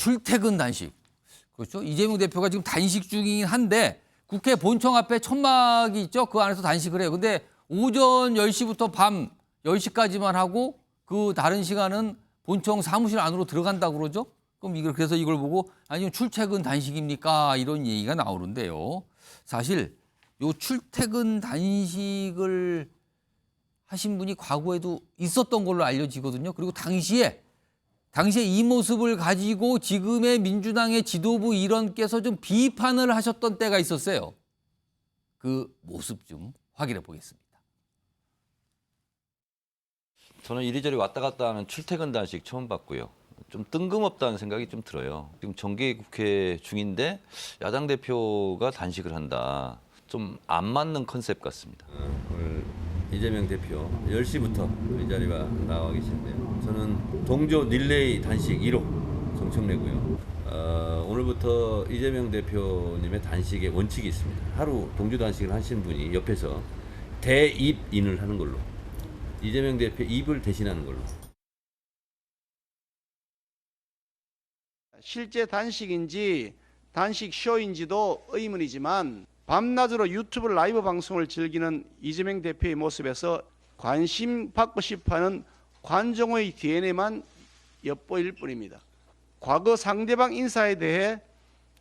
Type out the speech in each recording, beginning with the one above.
출퇴근 단식. 그렇죠. 이재명 대표가 지금 단식 중이긴 한데 국회 본청 앞에 천막이 있죠. 그 안에서 단식을 해요. 근데 오전 10시부터 밤 10시까지만 하고 그 다른 시간은 본청 사무실 안으로 들어간다고 그러죠. 그럼 그래서 이걸 보고 아니면 출퇴근 단식입니까? 이런 얘기가 나오는데요. 사실 요 출퇴근 단식을 하신 분이 과거에도 있었던 걸로 알려지거든요. 그리고 당시에 이 모습을 가지고 지금의 민주당의 지도부 일원께서 좀 비판을 하셨던 때가 있었어요. 그 모습 좀 확인해 보겠습니다. 저는 이리저리 왔다 갔다 하는 출퇴근 단식 처음 봤고요. 좀 뜬금없다는 생각이 좀 들어요. 지금 정기국회 중인데 야당 대표가 단식을 한다. 좀 안 맞는 컨셉 같습니다. 오늘 이재명 대표 10시부터 이 자리가 나와 계신데요. 저는 동조 릴레이 단식 1호 정청래고요. 오늘부터 이재명 대표님의 단식의 원칙이 있습니다. 하루 동조 단식을 하신 분이 옆에서 대입인을 하는 걸로, 이재명 대표 입을 대신하는 걸로. 실제 단식인지 단식 쇼인지도 의문이지만 밤낮으로 유튜브 라이브 방송을 즐기는 이재명 대표의 모습에서 관심 받고 싶어하는 관종의 DNA만 엿보일 뿐입니다. 과거 상대방 인사에 대해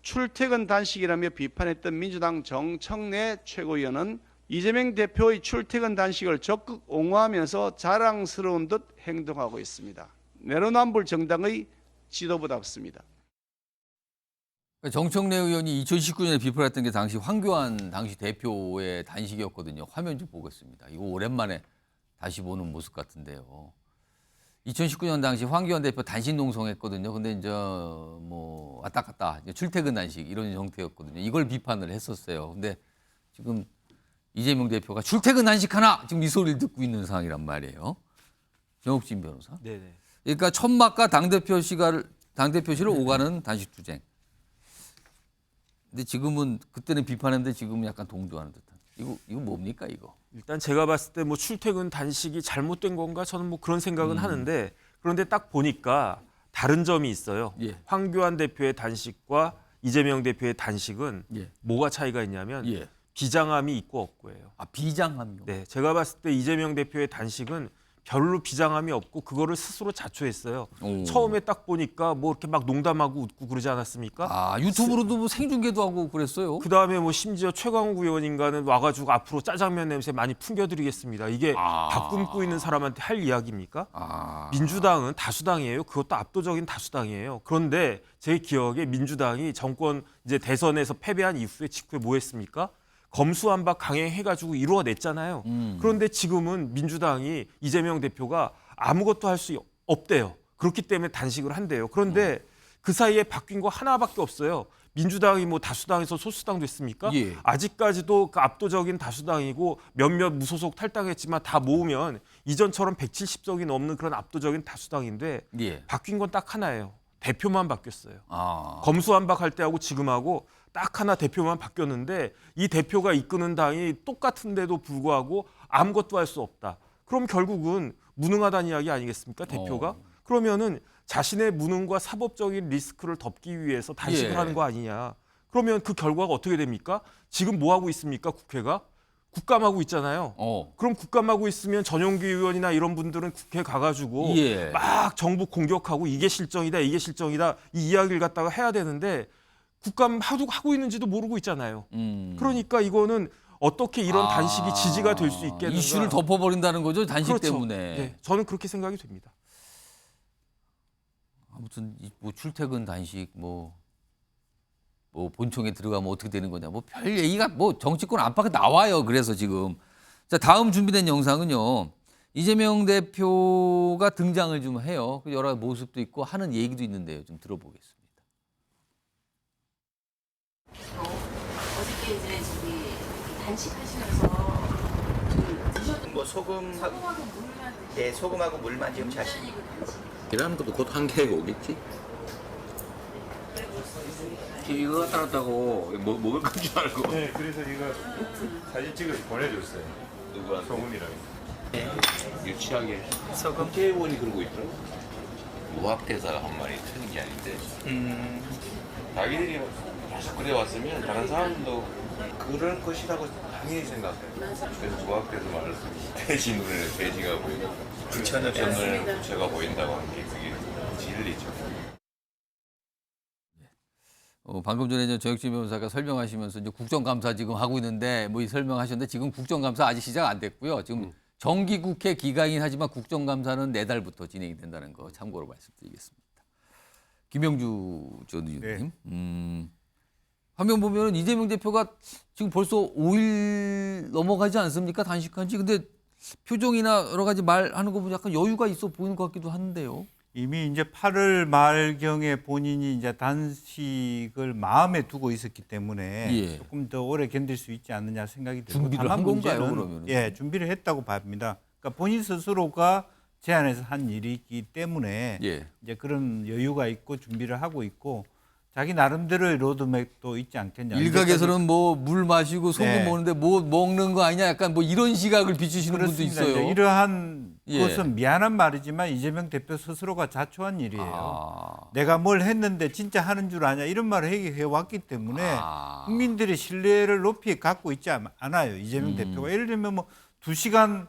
출퇴근 단식이라며 비판했던 민주당 정청래 최고위원은 이재명 대표의 출퇴근 단식을 적극 옹호하면서 자랑스러운 듯 행동하고 있습니다. 내로남불 정당의 지도부답습니다. 정청래 의원이 2019년에 비판했던 게 당시 황교안 당시 대표의 단식이었거든요. 화면 좀 보겠습니다. 이거 오랜만에 다시 보는 모습 같은데요. 2019년 당시 황교안 대표 단식 농성했거든요. 근데 이제 뭐 왔다 갔다 출퇴근 단식 이런 형태였거든요. 이걸 비판을 했었어요. 근데 지금 이재명 대표가 출퇴근 단식 하나 지금 이 소리를 듣고 있는 상황이란 말이에요. 정옥진 변호사. 네네. 그러니까 천막과 당대표실을 오가는 단식 투쟁. 근데 지금은 그때는 비판했는데 지금은 약간 동조하는 듯한. 이거 뭡니까 이거? 일단 제가 봤을 때 뭐 출퇴근 단식이 잘못된 건가 저는 뭐 그런 생각은 하는데, 그런데 딱 보니까 다른 점이 있어요. 예. 황교안 대표의 단식과 이재명 대표의 단식은 예. 뭐가 차이가 있냐면 예. 비장함이 있고 없고예요. 아 비장함이요. 네, 제가 봤을 때 이재명 대표의 단식은 별로 비장함이 없고 그거를 스스로 자초했어요. 오. 처음에 딱 보니까 뭐 이렇게 막 농담하고 웃고 그러지 않았습니까? 아 유튜브로도 뭐 생중계도 하고 그랬어요. 그 다음에 뭐 심지어 최강욱 의원인가는 와가지고 앞으로 짜장면 냄새 많이 풍겨드리겠습니다. 이게 밥 굶고 있는 사람한테 할 이야기입니까? 민주당은 다수당이에요. 그것도 압도적인 다수당이에요. 그런데 제 기억에 민주당이 정권 이제 대선에서 패배한 이후에 직후에 뭐 했습니까? 검수완박 강행해가지고 이루어냈잖아요. 그런데 지금은 민주당이 이재명 대표가 아무것도 할 수 없대요. 그렇기 때문에 단식을 한대요. 그런데 그 사이에 바뀐 거 하나밖에 없어요. 민주당이 뭐 다수당에서 소수당 됐습니까? 예. 아직까지도 그 압도적인 다수당이고 몇몇 무소속 탈당했지만 다 모으면 이전처럼 170석이 넘는 그런 압도적인 다수당인데 예. 바뀐 건 딱 하나예요. 대표만 바뀌었어요. 아. 검수완박할 때하고 지금하고 딱 하나 대표만 바뀌었는데 이 대표가 이끄는 당이 똑같은데도 불구하고 아무것도 할 수 없다. 그럼 결국은 무능하다는 이야기 아니겠습니까? 대표가? 그러면은 자신의 무능과 사법적인 리스크를 덮기 위해서 단식을 예. 하는 거 아니냐. 그러면 그 결과가 어떻게 됩니까? 지금 뭐 하고 있습니까? 국회가? 국감하고 있잖아요. 그럼 국감하고 있으면 전용기 의원이나 이런 분들은 국회 가가지고 예. 막 정부 공격하고 이게 실정이다, 이게 실정이다 이 이야기를 갖다가 해야 되는데 국감 하고 있는지도 모르고 있잖아요. 그러니까 이거는 어떻게 이런 단식이 지지가 될 수 있겠는가. 이슈를 덮어버린다는 거죠 단식 그렇죠. 때문에. 네, 저는 그렇게 생각이 됩니다. 아무튼 뭐 출퇴근 단식 뭐 본청에 들어가면 어떻게 되는 거냐 뭐 별 얘기가 뭐 정치권 안팎에 나와요. 그래서 지금 자 다음 준비된 영상은요 이재명 대표가 등장을 좀 해요. 여러 모습도 있고 하는 얘기도 있는데요. 좀 들어보겠습니다. 어저께 이제 저기 단식하시면서 그 드셨던 뭐 소금하고 소금하고 물만 네, 소금하고 물만 지금 자신. 드시니 그 단식. 이라는 것도 곧 한계가 오겠지. 이거 갖다 놨다고 먹을 건 줄 알고. 네, 그래서 이거 사진 찍어서 보내줬어요. 누구한테? 소금이라고. 유치하게. 국회의원이 그러고 있더라고. 무학대사가 한 말이 틀린 게 아닌데 자기들이 계속 그래왔으면 다른 사람도 그럴 것이라고 당연히 생각해요. 그래서 무학대사 말을 돼지 눈에는 돼지가 보이고 부처는 부처가 보인다고 하는 게 그게 진리죠. 방금 전에 정혁진 변호사가 설명하시면서 이제 국정감사 지금 하고 있는데 뭐 이 설명하셨는데 지금 국정감사 아직 시작 안 됐고요. 지금 정기국회 기간이긴 하지만 국정감사는 내달부터 진행이 된다는 거 참고로 말씀드리겠습니다. 김영주 전 의원님. 화면 보면 이재명 대표가 지금 벌써 5일 넘어가지 않습니까? 단식한 지. 근데 표정이나 여러 가지 말하는 거 보면 약간 여유가 있어 보이는 것 같기도 한데요. 이미 이제 8월 말경에 본인이 이제 단식을 마음에 두고 있었기 때문에 예. 조금 더 오래 견딜 수 있지 않느냐 생각이 들고 준비를 다만 한 건가요, 문제는 그러면은? 예, 준비를 했다고 봅니다. 그러니까 본인 스스로가 제안해서 한 일이기 때문에 예. 이제 그런 여유가 있고 준비를 하고 있고 자기 나름대로의 로드맵도 있지 않겠냐. 일각에서는 뭐 물 마시고 소금 네. 먹는데 뭐 먹는 거 아니냐 약간 뭐 이런 시각을 비추시는 분도 그렇습니다. 있어요. 이제 이러한 예. 것은 미안한 말이지만 이재명 대표 스스로가 자초한 일이에요. 내가 뭘 했는데 진짜 하는 줄 아냐 이런 말을 해왔기 때문에 국민들의 신뢰를 높이 갖고 있지 않아요. 이재명 대표가 예를 들면 뭐 2시간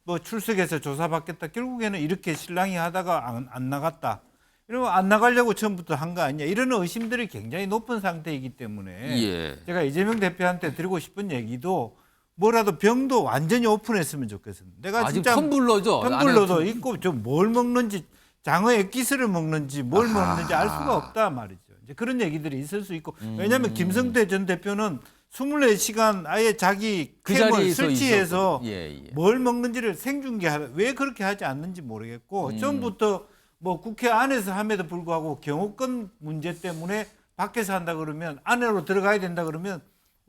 뭐 출석해서 조사받겠다. 결국에는 이렇게 실랑이 하다가 안 나갔다. 이러면 안 나가려고 처음부터 한 거 아니냐. 이런 의심들이 굉장히 높은 상태이기 때문에 예. 제가 이재명 대표한테 드리고 싶은 얘기도 뭐라도 병도 완전히 오픈했으면 좋겠습니다. 내가 지금 진짜 텀블러죠. 텀블러도 안에 있고 좀 뭘 먹는지 장어 엑기스를 먹는지 뭘 먹는지 알 수가 없다 말이죠. 이제 그런 얘기들이 있을 수 있고 왜냐하면 김성태 전 대표는 24시간 아예 자기 그 캠을 자리에서 설치해서 있었거든요. 예. 뭘 먹는지를 생중계하다. 왜 그렇게 하지 않는지 모르겠고 처음부터 뭐 국회 안에서 함에도 불구하고 경호권 문제 때문에 밖에서 한다 그러면 안으로 들어가야 된다 그러면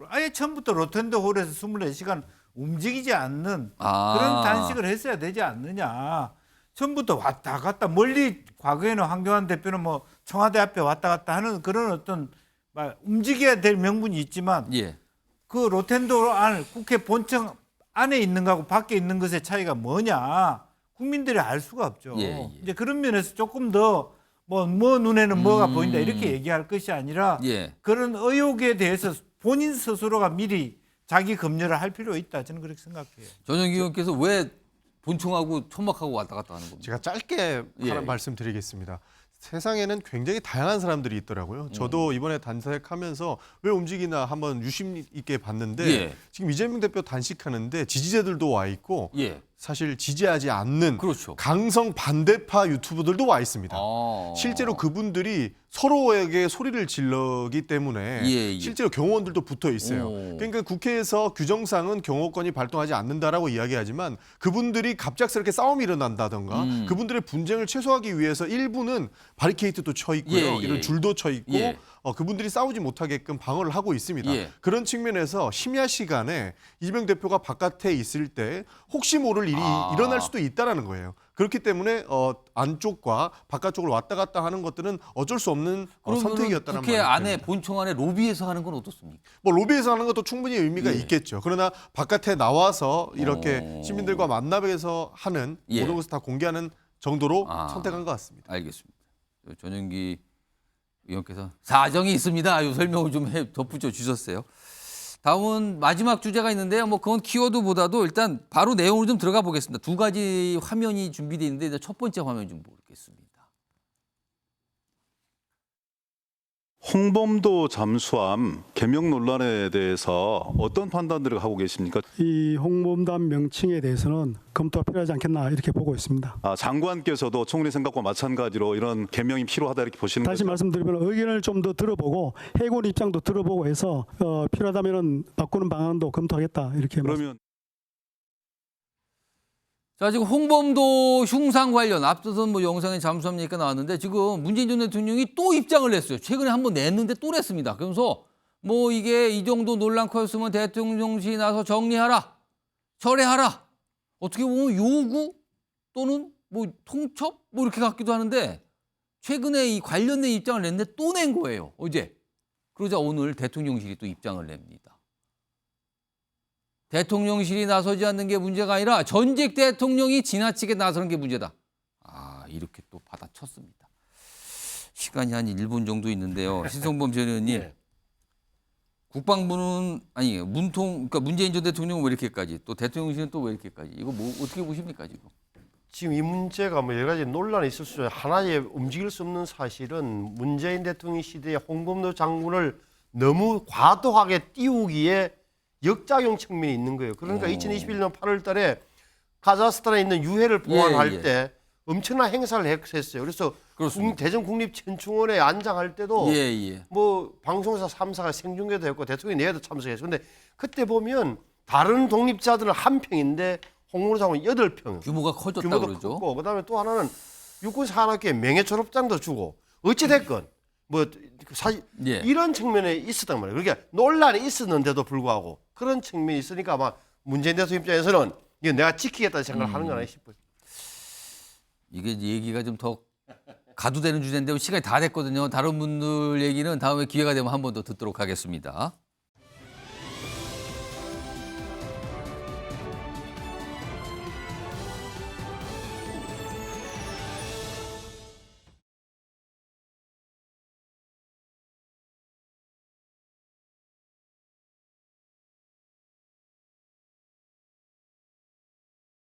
아예 처음부터 로텐더 홀에서 24시간 움직이지 않는 그런 단식을 했어야 되지 않느냐. 처음부터 왔다 갔다 멀리 과거에는 황교안 대표는 뭐 청와대 앞에 왔다 갔다 하는 그런 어떤 움직여야 될 명분이 있지만 예. 그 로텐더 안 국회 본청 안에 있는 거하고 밖에 있는 것의 차이가 뭐냐. 국민들이 알 수가 없죠. 예. 이제 그런 면에서 조금 더 뭐 눈에는 뭐가 보인다 이렇게 얘기할 것이 아니라 예. 그런 의혹에 대해서 본인 스스로가 미리 자기 검열을 할 필요 있다. 저는 그렇게 생각해요. 전영기 의원께서 왜 본청하고 천막하고 왔다 갔다 하는 겁니까? 제가 짧게 예. 말씀드리겠습니다. 세상에는 굉장히 다양한 사람들이 있더라고요. 저도 이번에 단식하면서 왜 움직이나 한번 유심 있게 봤는데 예. 지금 이재명 대표 단식하는데 지지자들도 와 있고 예. 사실 지지하지 않는 그렇죠. 강성 반대파 유튜버들도 와 있습니다. 실제로 그분들이 서로에게 소리를 질러기 때문에 예. 실제로 경호원들도 붙어 있어요. 오. 그러니까 국회에서 규정상은 경호권이 발동하지 않는다라고 이야기하지만 그분들이 갑작스럽게 싸움이 일어난다던가 그분들의 분쟁을 최소화하기 위해서 일부는 바리케이트도 쳐 있고요. 예. 이런 줄도 쳐 있고 예. 그분들이 싸우지 못하게끔 방어를 하고 있습니다. 예. 그런 측면에서 심야 시간에 이재명 대표가 바깥에 있을 때 혹시 모를 일이 일어날 수도 있다라는 거예요. 그렇기 때문에 안쪽과 바깥쪽을 왔다 갔다 하는 것들은 어쩔 수 없는 선택이었다는 국회 말이 안에 됩니다. 본청 안에 로비에서 하는 건 어떻습니까? 뭐 로비에서 하는 것도 충분히 의미가 예. 있겠죠. 그러나 바깥에 나와서 이렇게 시민들과 만나뵈서 하는 예. 모든 것을 다 공개하는 정도로 선택한 것 같습니다. 알겠습니다. 전영기 의원께서 사정이 있습니다. 이 설명을 좀 덧붙여 주셨어요. 다음은 마지막 주제가 있는데요. 뭐 그건 키워드보다도 일단 바로 내용으로 좀 들어가 보겠습니다. 두 가지 화면이 준비되어 있는데 첫 번째 화면 좀 보겠습니다. 홍범도 잠수함 개명 논란에 대해서 어떤 판단들을 하고 계십니까? 이 홍범단 명칭에 대해서는 검토가 필요하지 않겠나 이렇게 보고 있습니다. 장관께서도 총리 생각과 마찬가지로 이런 개명이 필요하다 이렇게 보시는 다시 거죠? 말씀드리면 의견을 좀 더 들어보고 해군 입장도 들어보고 해서 필요하다면 바꾸는 방안도 검토하겠다 이렇게 그러면 자, 지금 홍범도 흉상 관련 앞서선 뭐 영상에 잠수함 얘기가 나왔는데 지금 문재인 전 대통령이 또 입장을 냈어요. 최근에 한번 냈는데 또 냈습니다. 그러면서 뭐 이게 이 정도 논란 커졌으면 대통령실이 나서 정리하라, 철회하라. 어떻게 보면 요구 또는 뭐 통첩 뭐 이렇게 같기도 하는데 최근에 이 관련된 입장을 냈는데 또 낸 거예요. 어제. 그러자 오늘 대통령실이 또 입장을 냅니다. 대통령실이 나서지 않는 게 문제가 아니라 전직 대통령이 지나치게 나서는 게 문제다. 이렇게 또 받아쳤습니다. 시간이 한 1분 정도 있는데요. 신성범 전 의원님. 네. 국방부는 아니 그러니까 문재인 전 대통령은 왜 이렇게까지 또 대통령실은 또 왜 이렇게까지 이거 뭐 어떻게 보십니까 지금? 지금 이 문제가 뭐 여러 가지 논란이 있을 수 있어요. 하나의 움직일 수 없는 사실은 문재인 대통령 시대에 홍범도 장군을 너무 과도하게 띄우기에 역작용 측면이 있는 거예요. 그러니까 2021년 8월 달에 카자흐스탄에 있는 유해를 보관할 때 엄청난 행사를 했어요. 그래서 대전 국립천충원에 안장할 때도 뭐 방송사 3사가 생중계도 했고 대통령이 내에도 참석했어요. 근데 그때 보면 다른 독립자들은 한 평인데 홍범도 장군은 8평. 규모가 커졌다 그러죠. 컸고, 그다음에 또 하나는 육군 산악회 명예 졸업장도 주고 어찌 됐건 뭐 이런 측면에 있었단 말이에요. 그러니까 논란이 있었는데도 불구하고 그런 측면이 있으니까 아마 문재인 대통령 입장에서는 이거 내가 지키겠다는 생각을 하는 거 아닌가 싶어요. 이게 얘기가 좀 더 가도 되는 주제인데 시간이 다 됐거든요. 다른 분들 얘기는 다음에 기회가 되면 한 번 더 듣도록 하겠습니다.